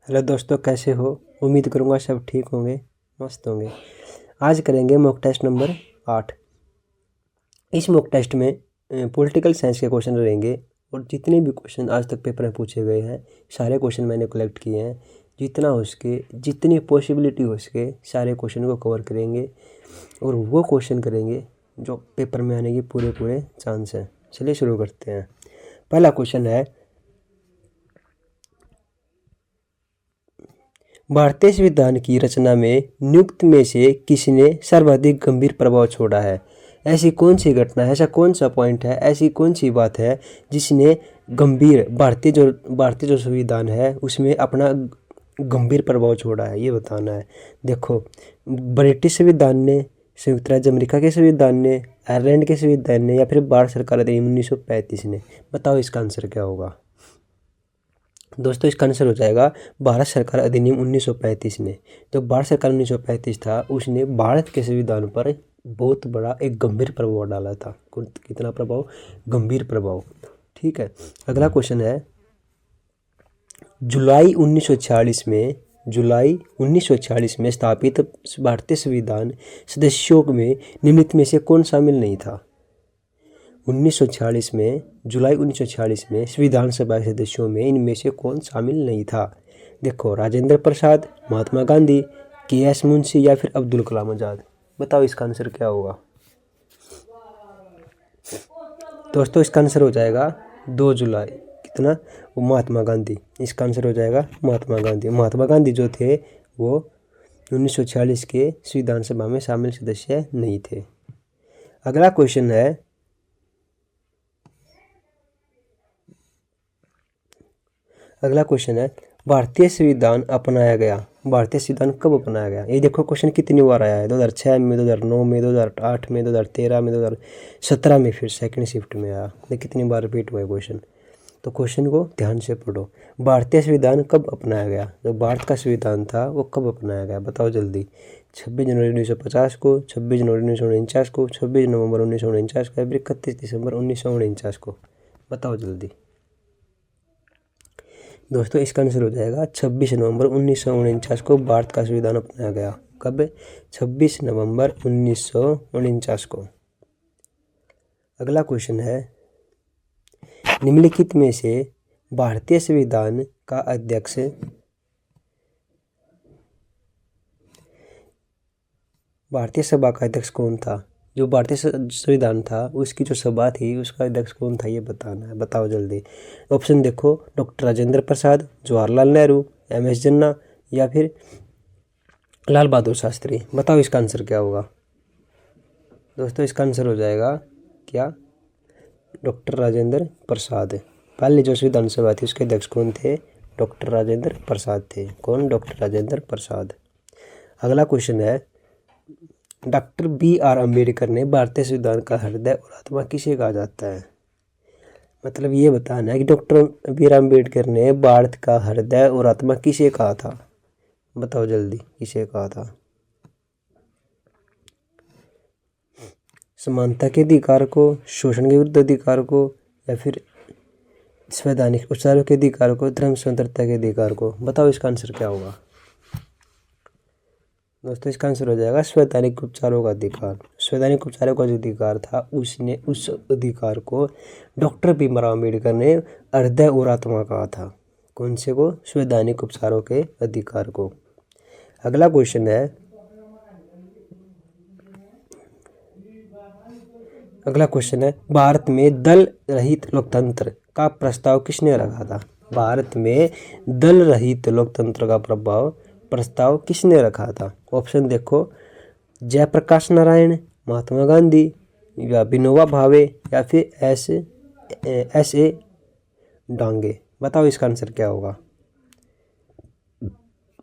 Hello दोस्तों, कैसे हो? उम्मीद करूँगा सब ठीक होंगे, मस्त होंगे। आज करेंगे मॉक टेस्ट नंबर 8। इस मॉक टेस्ट में पॉलिटिकल साइंस के क्वेश्चन रहेंगे और जितने भी क्वेश्चन आज तक पेपर में पूछे गए हैं सारे क्वेश्चन मैंने कलेक्ट किए हैं। जितना हो सके, जितनी पॉसिबिलिटी हो सके, सारे क्वेश्चन को कवर करेंगे और वो क्वेश्चन करेंगे जो पेपर में आने की पूरे चांस हैं। चलिए शुरू करते हैं। पहला क्वेश्चन है, भारतीय संविधान की रचना में निम्नलिखित में से किसने सर्वाधिक गंभीर प्रभाव छोड़ा है? ऐसी कौन सी घटना है, ऐसा कौन सा पॉइंट है, ऐसी कौन सी बात है जिसने गंभीर भारतीय जो संविधान है उसमें अपना गंभीर प्रभाव छोड़ा है, ये बताना है। देखो, ब्रिटिश संविधान ने, संयुक्त राज्य अमेरिका के संविधान ने, आयरलैंड के संविधान ने, या फिर भारत सरकार अधिनियम 1935 ने। बताओ इसका आंसर क्या होगा? दोस्तों, इसका आंसर हो जाएगा भारत सरकार अधिनियम 1935 ने। जो भारत सरकार 1935 था उसने भारत के संविधान पर बहुत बड़ा एक गंभीर प्रभाव डाला था। कितना प्रभाव? गंभीर प्रभाव। ठीक है, अगला क्वेश्चन है, जुलाई 1946 में स्थापित भारतीय संविधान सदस्यों में निम्नलिखित में से कौन शामिल नहीं था? 1946 में, जुलाई 1946 में संविधान सभा के सदस्यों में इनमें से कौन शामिल नहीं था? देखो, राजेंद्र प्रसाद, महात्मा गांधी, के.एस. मुंशी या फिर अब्दुल कलाम आज़ाद। बताओ इसका आंसर क्या होगा? दोस्तों, इसका आंसर हो जाएगा 2 जुलाई। कितना? वो महात्मा गांधी। इसका आंसर हो जाएगा महात्मा गांधी। महात्मा गांधी जो थे वो 1946 के संविधान सभा में शामिल सदस्य नहीं थे। अगला क्वेश्चन है, भारतीय संविधान अपनाया गया। भारतीय संविधान कब अपनाया गया? ये देखो क्वेश्चन कितनी बार आया है। 2006 में, 2009 में, 2008 में, 2013 में, 2017 में, फिर सेकंड शिफ्ट में आया। ये कितनी बार रिपीट हुआ है क्वेश्चन। तो क्वेश्चन को ध्यान से पढ़ो। भारतीय संविधान कब अपनाया गया? जो भारत का संविधान था वो कब अपनाया गया? बताओ जल्दी। 26 जनवरी 1950 को, 26 जनवरी 1949 को, 26 नवंबर 1949 को, या फिर 31 दिसंबर 1949 को। बताओ जल्दी। दोस्तों, इसका आंसर हो जाएगा 26 नवंबर 1949 को भारत का संविधान अपनाया गया। कब? 26 नवंबर 1949 को। अगला क्वेश्चन है, निम्नलिखित में से भारतीय संविधान का अध्यक्ष भारतीय सभा का अध्यक्ष कौन था? जो भारतीय संविधान था उसकी जो सभा थी उसका अध्यक्ष कौन था, ये बताना है। बताओ जल्दी। ऑप्शन देखो, डॉक्टर राजेंद्र प्रसाद, जवाहरलाल नेहरू, एम.एस. जिन्ना या फिर लाल बहादुर शास्त्री। बताओ इसका आंसर क्या होगा? दोस्तों, इसका आंसर हो जाएगा क्या? डॉक्टर राजेंद्र प्रसाद। पहले जो संविधान सभा थी उसके अध्यक्ष कौन थे? डॉक्टर राजेंद्र प्रसाद थे। कौन? डॉक्टर राजेंद्र प्रसाद। अगला क्वेश्चन है, डॉक्टर बी.आर. अम्बेडकर ने भारतीय संविधान का हृदय और आत्मा किसे कहा जाता है? मतलब ये बताना है कि डॉक्टर बी.आर. अम्बेडकर ने भारत का हृदय और आत्मा किसे कहा था? बताओ जल्दी, किसे कहा था? समानता के अधिकार को, शोषण के विरुद्ध अधिकार को, या फिर संवैधानिक उपचारों के अधिकार को, धर्म स्वतंत्रता के अधिकार को। बताओ इसका आंसर क्या होगा? दोस्तों, इसका आंसर हो जाएगा संवैधानिक उपचारों का अधिकार। संवैधानिक उपचारों का जो अधिकार था उसने उस अधिकार को डॉक्टर भीमराव अम्बेडकर ने हृदय और आत्मा कहा था। कौन से को? संवैधानिक उपचारों के अधिकार को। अगला क्वेश्चन है, भारत में दल रहित लोकतंत्र का प्रस्ताव किसने रखा था? भारत में दल रहित लोकतंत्र का प्रस्ताव किसने रखा था? ऑप्शन देखो, जयप्रकाश नारायण, महात्मा गांधी, या विनोबा भावे, या फिर एस.ए. डांगे। बताओ इसका आंसर क्या होगा?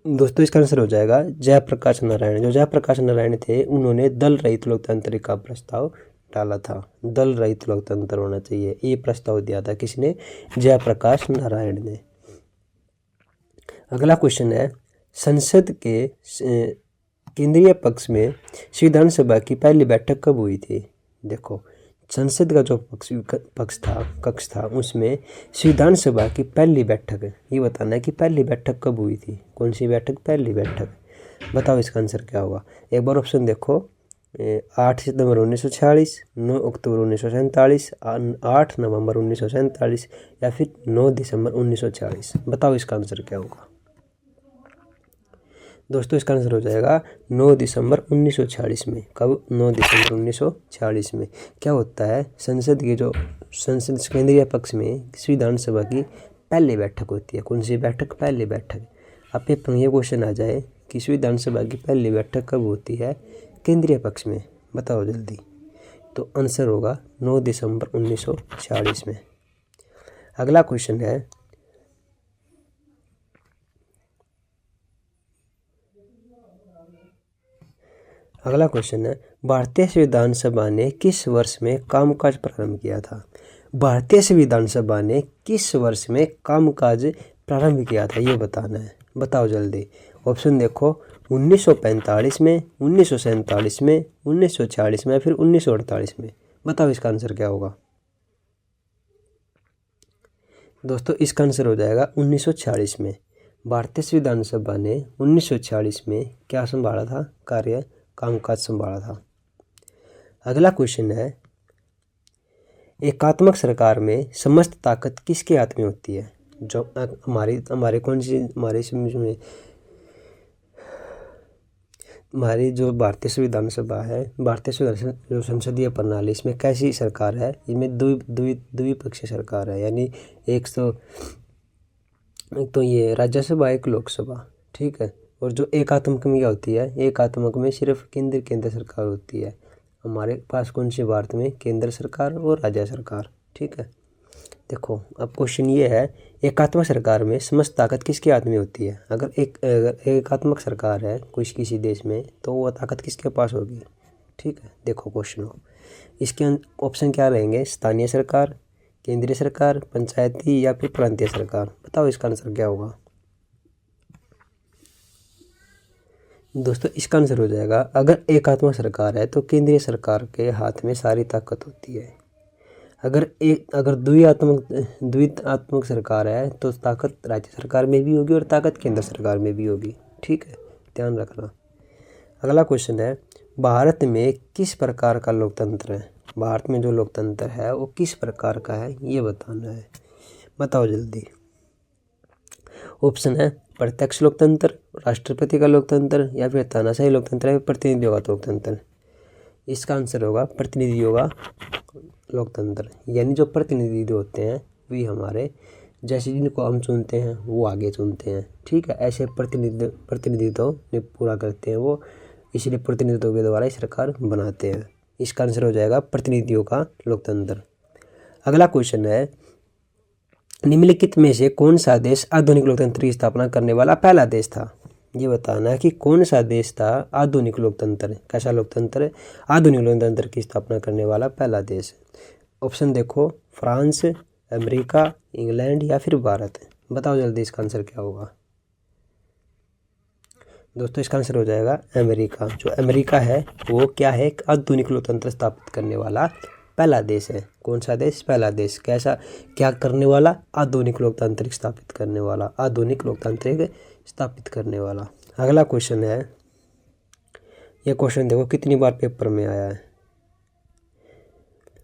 दोस्तों, इसका आंसर हो जाएगा जयप्रकाश नारायण। जो जयप्रकाश नारायण थे उन्होंने दल रहित लोकतंत्र का प्रस्ताव डाला था। दल रहित लोकतंत्र होना चाहिए, ये प्रस्ताव दिया था किसने? जयप्रकाश नारायण ने। अगला क्वेश्चन है, संसद के केंद्रीय पक्ष में संविधान सभा की पहली बैठक कब हुई थी? देखो, संसद का जो कक्ष था उसमें संविधान सभा की पहली बैठक, ये बताना है कि पहली बैठक कब हुई थी। कौन सी बैठक? पहली बैठक। बताओ इसका आंसर क्या होगा। एक बार ऑप्शन देखो, 8 सितंबर 1946, 9 अक्टूबर 1947, 8 नवंबर 1947 या फिर 9 दिसंबर 1946। बताओ इसका आंसर क्या होगा। दोस्तों इसका आंसर हो जाएगा 9 दिसंबर 1946 में। कब? 9 दिसंबर 1946 में। क्या होता है, संसद केंद्रीय पक्ष में संविधान सभा की पहली बैठक होती है। कौन सी बैठक? पहली बैठक। अब पेपर में ये क्वेश्चन आ जाए कि संविधान सभा की पहली बैठक कब होती है? केंद्रीय पक्ष में। बताओ जल्दी। तो आंसर होगा 9 दिसंबर 1946 में। अगला क्वेश्चन है, भारतीय संविधान सभा ने किस वर्ष में कामकाज प्रारंभ किया था? भारतीय संविधान सभा ने किस वर्ष में कामकाज प्रारंभ किया था, ये बताना है। बताओ जल्दी। ऑप्शन देखो, 1945 में, 1947 में, 1940 में या फिर 1948 में। बताओ इसका आंसर क्या होगा। दोस्तों इसका आंसर हो जाएगा 1940 में। भारतीय संविधान सभा ने 1940 में क्या संभाला था? कार्य, कामकाज संभाला था। अगला क्वेश्चन है, एकात्मक सरकार में समस्त ताकत किसके हाथ में होती है? जो हमारी जो भारतीय संविधान सभा है, भारतीय जो संसदीय प्रणाली, इसमें कैसी सरकार है? इनमें द्विपक्षीय सरकार है, यानी एक तो ये राज्यसभा, एक लोकसभा, ठीक है। और जो एकात्मक में क्या होती है? एकात्मक में सिर्फ केंद्र सरकार होती है। हमारे पास कौन सी भारत में? केंद्र सरकार और राज्य सरकार, ठीक है। देखो अब क्वेश्चन ये है, एकात्मक सरकार में समस्त ताकत किसके हाथ में होती है? अगर एकात्मक सरकार है किसी देश में, तो वो ताकत किसके पास होगी? ठीक है, देखो क्वेश्चन हो, इसके ऑप्शन क्या रहेंगे? स्थानीय सरकार, केंद्रीय सरकार, पंचायती या फिर प्रांतीय सरकार। बताओ इसका आंसर क्या होगा। दोस्तों इसका आंसर हो जाएगा, अगर एकात्मक सरकार है तो केंद्रीय सरकार के हाथ में सारी ताकत होती है। अगर द्विआत्मक सरकार है तो ताकत राज्य सरकार में भी होगी और ताकत केंद्र सरकार में भी होगी, ठीक है, ध्यान रखना। अगला क्वेश्चन है, भारत में किस प्रकार का लोकतंत्र है? भारत में जो लोकतंत्र है वो किस प्रकार का है, ये बताना है। बताओ जल्दी। ऑप्शन है, प्रत्यक्ष लोकतंत्र, राष्ट्रपति का लोकतंत्र या फिर तानाशाही लोकतंत्र या प्रतिनिधियों का लोकतंत्र। इसका आंसर होगा प्रतिनिधियों का लोकतंत्र, यानी जो प्रतिनिधि होते हैं वे हमारे, जैसे जिनको हम चुनते हैं वो आगे चुनते हैं, ठीक है। ऐसे प्रतिनिधित्व पूरा करते हैं वो, इसलिए प्रतिनिधित्व के द्वारा सरकार बनाते हैं। इसका आंसर हो जाएगा प्रतिनिधियों का लोकतंत्र। अगला क्वेश्चन है, निम्नलिखित में से कौन सा देश आधुनिक लोकतंत्र की स्थापना करने वाला पहला देश था? ये बताना है कि कौन सा देश था आधुनिक लोकतंत्र, कैसा लोकतंत्र, आधुनिक लोकतंत्र की स्थापना करने वाला पहला देश। ऑप्शन देखो, फ्रांस, अमेरिका, इंग्लैंड या फिर भारत। बताओ जल्दी इसका आंसर क्या होगा। दोस्तों इसका आंसर हो जाएगा अमेरिका। जो अमेरिका है वो क्या है? एक आधुनिक लोकतंत्र स्थापित करने वाला पहला देश है। कौन सा देश? पहला देश। कैसा, क्या करने वाला? आधुनिक लोकतांत्रिक स्थापित करने वाला, आधुनिक लोकतांत्रिक स्थापित करने वाला। अगला क्वेश्चन है, यह क्वेश्चन देखो कितनी बार पेपर में आया है।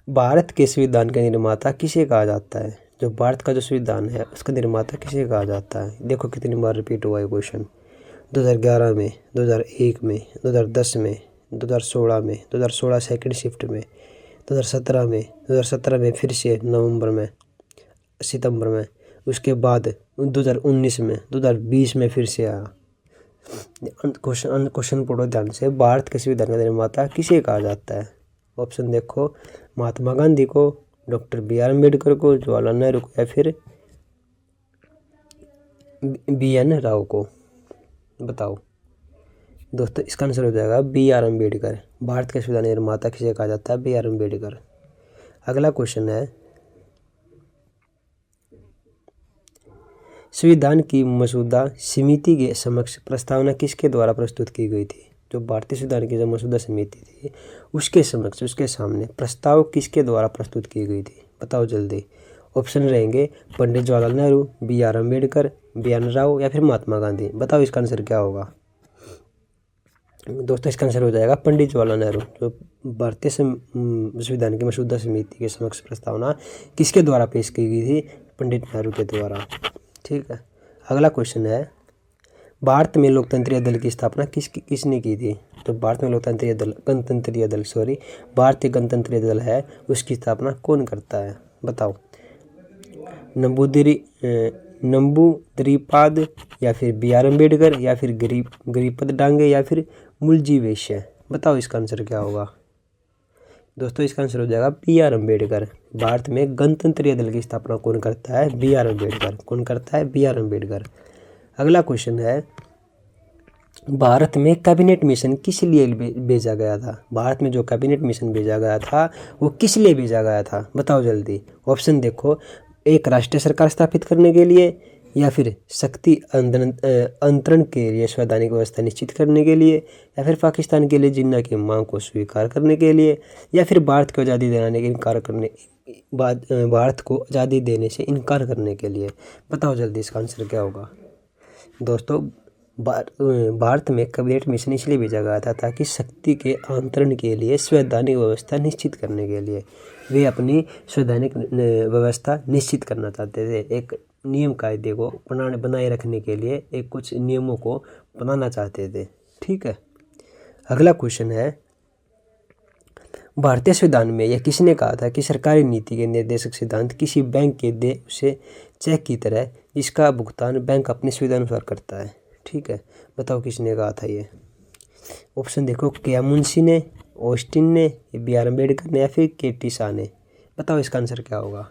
भारत के संविधान का निर्माता किसे कहा जाता है? जो भारत का जो संविधान है उसका निर्माता किसे कहा जाता है? देखो कितनी बार रिपीट हुआ है क्वेश्चन। 2011 में, 2001 में, 2010 में, 2016 में, 2016 सेकंड शिफ्ट में, 2017 में फिर से नवंबर में, सितंबर में, उसके बाद 2019 में, 2020 में फिर से आया। क्वेश्चन पढ़ो ध्यान से। भारत के संविधान का निर्माता किसे कहा जाता है? ऑप्शन देखो, महात्मा गांधी को, डॉक्टर BR अम्बेडकर को, जवाहरलाल नेहरू को या फिर BN राव को। बताओ दोस्तों इसका आंसर हो जाएगा BR अम्बेडकर। भारत के संविधान निर्माता किसे कहा जाता है? BR अम्बेडकर। अगला क्वेश्चन है, संविधान की मसौदा समिति के समक्ष प्रस्तावना किसके द्वारा प्रस्तुत की गई थी? जो भारतीय संविधान की जो मसौदा समिति थी उसके समक्ष, उसके सामने प्रस्ताव किसके द्वारा प्रस्तुत की गई थी? बताओ जल्दी। ऑप्शन रहेंगे पंडित जवाहरलाल नेहरू, BR अम्बेडकर, BN राव या फिर महात्मा गांधी। बताओ इसका आंसर क्या होगा? दोस्तों इसका आंसर हो जाएगा पंडित जवाहरलाल नेहरू। जो भारतीय संविधान की मसौदा समिति के समक्ष प्रस्तावना किसके द्वारा पेश की गई थी? पंडित नेहरू के द्वारा। ठीक है, अगला क्वेश्चन है, भारत में लोकतंत्रीय दल की स्थापना किसने की थी? तो भारतीय गणतंत्रीय दल है, उसकी स्थापना कौन करता है? बताओ। नंबूद्रिपाद या फिर BR अम्बेडकर या फिर गिरिपद डांगे या फिर मुलजी वैश्य। बताओ इसका आंसर क्या होगा? दोस्तों इसका आंसर हो जाएगा BR अम्बेडकर। भारत में गणतंत्रीय दल की स्थापना कौन करता है? BR अम्बेडकर। कौन करता है? BR अम्बेडकर। अगला क्वेश्चन है, भारत में कैबिनेट मिशन किस लिए भेजा गया था? भारत में जो कैबिनेट मिशन भेजा गया था वो किस लिए भेजा गया था? बताओ जल्दी। ऑप्शन देखो, एक राष्ट्रीय सरकार स्थापित करने के लिए, या फिर शक्ति अंतरण के लिए, संवैधानिक व्यवस्था निश्चित करने के लिए, या फिर पाकिस्तान के लिए जिन्ना की मांग को स्वीकार करने के लिए, या फिर भारत को आज़ादी देने से इनकार करने के लिए। बताओ जल्दी इसका आंसर क्या होगा? दोस्तों भारत में कैबिनेट मिशन इसलिए भेजा गया था ताकि शक्ति के अंतरण के लिए, संवैधानिक व्यवस्था निश्चित करने के लिए, वे अपनी संवैधानिक व्यवस्था निश्चित करना चाहते थे। एक नियम कायदे को बनाए रखने के लिए एक कुछ नियमों को बनाना चाहते थे। ठीक है, अगला क्वेश्चन है, भारतीय संविधान में यह किसने कहा था कि सरकारी नीति के निर्देशक सिद्धांत किसी बैंक के देय उसे चेक की तरह जिसका भुगतान बैंक अपनी सुविधा अनुसार करता है? ठीक है, बताओ किसने कहा था ये? ऑप्शन देखो, KM मुंशी ने, ऑस्टिन ने, BR अम्बेडकर ने या फिर KT शाह ने। बताओ इसका आंसर क्या होगा?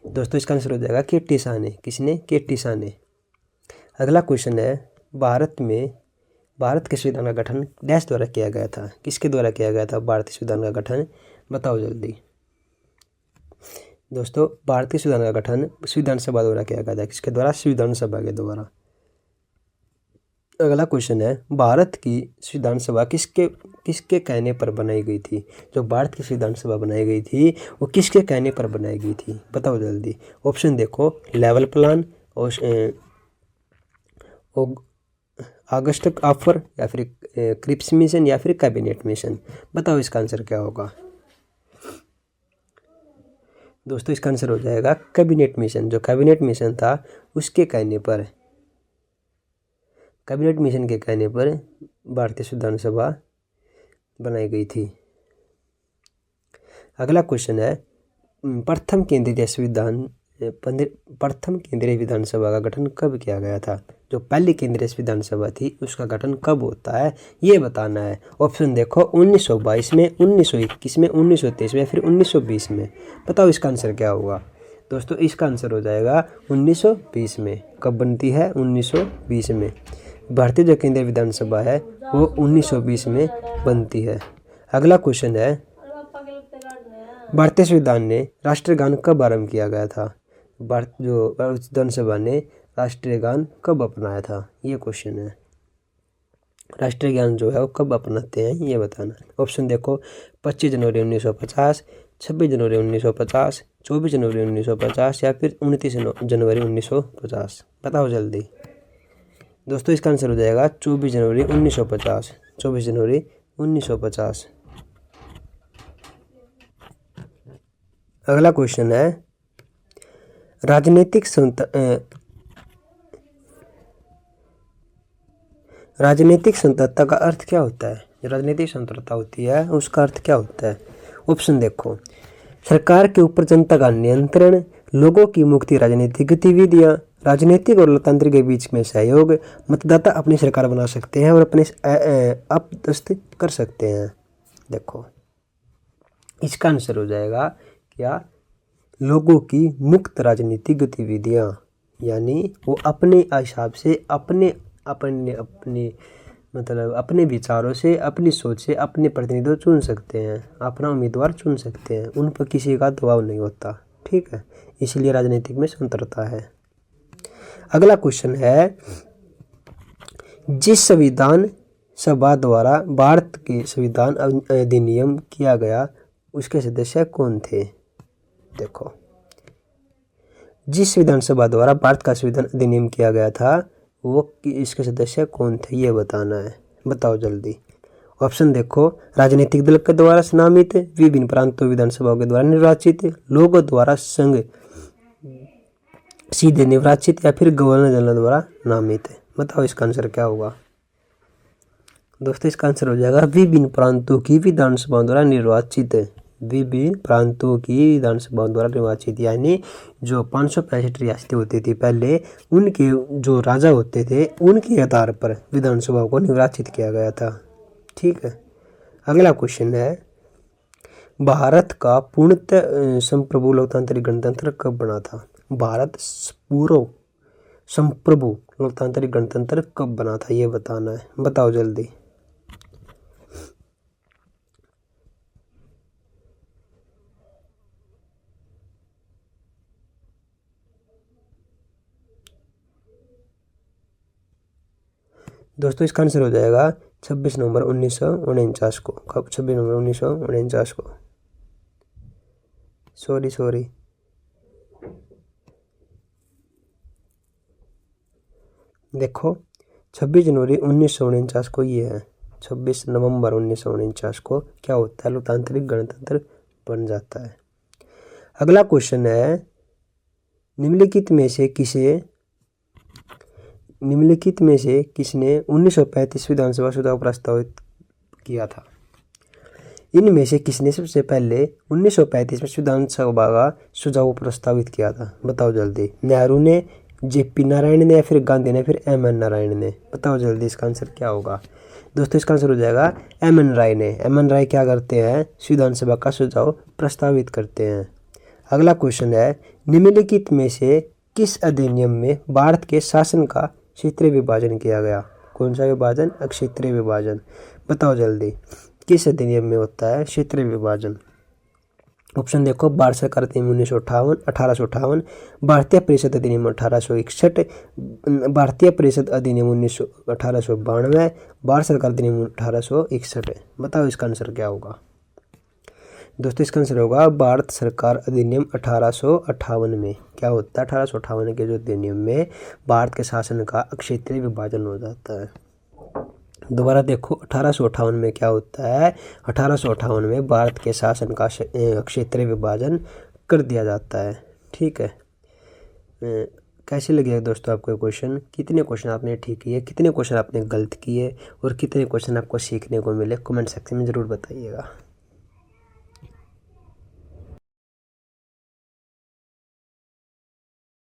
दोस्तों इसका आंसर हो जाएगा KT शाह ने। किसने? KT शाह ने। अगला क्वेश्चन है, भारत के संविधान का गठन डैश द्वारा किया गया था? किसके द्वारा किया गया था भारतीय संविधान का गठन? बताओ जल्दी। दोस्तों भारतीय संविधान का गठन संविधान सभा द्वारा किया गया था। किसके द्वारा? संविधान सभा के द्वारा। अगला क्वेश्चन है, भारत की संविधान सभा किसके कहने पर बनाई गई थी? जो भारत की संविधान सभा बनाई गई थी वो किसके कहने पर बनाई गई थी? बताओ जल्दी। ऑप्शन देखो, लेवल प्लान, ऑगस्ट ऑफर या फिर क्रिप्स मिशन या फिर कैबिनेट मिशन। बताओ इसका आंसर क्या होगा? दोस्तों इसका आंसर हो जाएगा कैबिनेट मिशन। जो कैबिनेट मिशन था उसके कहने पर, कैबिनेट मिशन के कहने पर भारतीय संविधान सभा बनाई गई थी। अगला क्वेश्चन है, प्रथम केंद्रीय विधानसभा का गठन कब किया गया था? जो पहली केंद्रीय विधानसभा थी उसका गठन कब होता है ये बताना है। ऑप्शन देखो, 1922 में, 1921 में, 1923 में या फिर 1920 में। बताओ इसका आंसर क्या होगा? दोस्तों इसका आंसर हो जाएगा 1920 में। कब बनती है? 1920 में। भारतीय जो केंद्रीय विधानसभा है वो 1920 में बनती है। अगला क्वेश्चन है, भारतीय संविधान ने राष्ट्रीय गान कब आरंभ किया गया था? भारतीय विधानसभा ने राष्ट्रीय गान कब अपनाया था? ये क्वेश्चन है। राष्ट्रीय गान जो है वो कब अपनाते हैं ये बताना। ऑप्शन देखो, 25 जनवरी 1950, 26 जनवरी 1950, 24 जनवरी 1950 या फिर 29 जनवरी 1950। बताओ जल्दी। दोस्तों इसका आंसर हो जाएगा 24 जनवरी 1950। 24 जनवरी 1950। अगला क्वेश्चन है, राजनीतिक स्वतंत्रता का अर्थ क्या होता है? जो राजनीतिक स्वतंत्रता होती है उसका अर्थ क्या होता है? ऑप्शन देखो, सरकार के ऊपर जनता का नियंत्रण, लोगों की मुक्ति, राजनीतिक गतिविधियां, राजनीतिक और लोकतंत्र के बीच में सहयोग, मतदाता अपनी सरकार बना सकते हैं और अपने अपदस्थ कर सकते हैं। देखो इसका आंसर हो जाएगा क्या? लोगों की मुक्त राजनीतिक गतिविधियां, यानी वो अपने हिसाब से अपने अपने विचारों से, अपनी सोच से अपने प्रतिनिधि चुन सकते हैं, अपना उम्मीदवार चुन सकते हैं, उन पर किसी का दबाव नहीं होता। ठीक है, इसलिए राजनीतिक में स्वतंत्रता है। अगला क्वेश्चन है, जिस संविधान सभा द्वारा भारत के संविधान अधिनियम किया गया उसके सदस्य कौन थे? देखो, जिस विधानसभा द्वारा भारत का संविधान अधिनियम किया गया था वो इसके सदस्य कौन थे ये बताना है। बताओ जल्दी। ऑप्शन देखो, राजनीतिक दल के द्वारा नामित, विभिन्न प्रांतों विधानसभाओं के द्वारा निर्वाचित, लोगों द्वारा संघ सीधे निर्वाचित, या फिर गवर्नर जनरल द्वारा नामित है। बताओ इसका आंसर क्या होगा? दोस्तों इसका आंसर हो जाएगा विभिन्न प्रांतों की विधानसभाओं द्वारा निर्वाचित। विभिन्न प्रांतों की विधानसभाओं द्वारा निर्वाचित, यानी जो 565 रियासतें होती थी पहले, उनके जो राजा होते थे उनके आधार पर विधानसभाओं को निर्वाचित किया गया था। ठीक है, अगला क्वेश्चन है, भारत का पूर्णतः संप्रभु लोकतांत्रिक गणतंत्र कब बना था? भारत पूर्व संप्रभु लोकतांत्रिक गणतंत्र कब बना था ये बताना है। बताओ जल्दी। दोस्तों इसका आंसर हो जाएगा 26 नवंबर 1949 को। कब? 26 नवंबर 1949 को। सॉरी देखो, 26 जनवरी 1949 को ये है। 26 नवंबर 1949 को क्या होता है? लोकतांत्रिक गणतंत्र बन जाता है। अगला क्वेश्चन है, निम्नलिखित में से किसने 1935 विधानसभा सुधार प्रस्तावित किया था? इनमें से किसने सबसे पहले 1935 में विधानसभा का सुझाव प्रस्तावित किया था? बताओ जल्दी। नेहरू ने, जेपी नारायण ने, या फिर गांधी ने, फिर एम एन नारायण ने? बताओ जल्दी इसका आंसर क्या होगा? दोस्तों इसका आंसर हो जाएगा एम एन राय ने। एम एन राय क्या करते हैं? विधानसभा का सुझाव प्रस्तावित करते हैं। अगला क्वेश्चन है, निम्नलिखित में से किस अधिनियम में भारत के शासन का क्षेत्रीय विभाजन किया गया? कौन सा विभाजन? क्षेत्रीय विभाजन। बताओ जल्दी, किस अधिनियम में होता है क्षेत्रीय विभाजन? ऑप्शन देखो, भारत सरकार अधिनियम 1858, भारतीय परिषद अधिनियम 1861, भारतीय परिषद अधिनियम 1892, भारत सरकार अधिनियम 1861। बताओ इसका आंसर क्या होगा? दोस्तों इसका आंसर होगा भारत सरकार अधिनियम 1858 में। क्या होता है? 1858 के जो अधिनियम में भारत के शासन का क्षेत्रीय विभाजन हो जाता है। दोबारा देखो, 1858 में क्या होता है? 1858 में भारत के शासन का क्षेत्रीय विभाजन कर दिया जाता है। ठीक है, कैसे लगे दोस्तों आपको क्वेश्चन? कितने क्वेश्चन आपने ठीक किए, कितने क्वेश्चन आपने गलत किए, और कितने क्वेश्चन आपको सीखने को मिले? कमेंट सेक्शन में ज़रूर बताइएगा।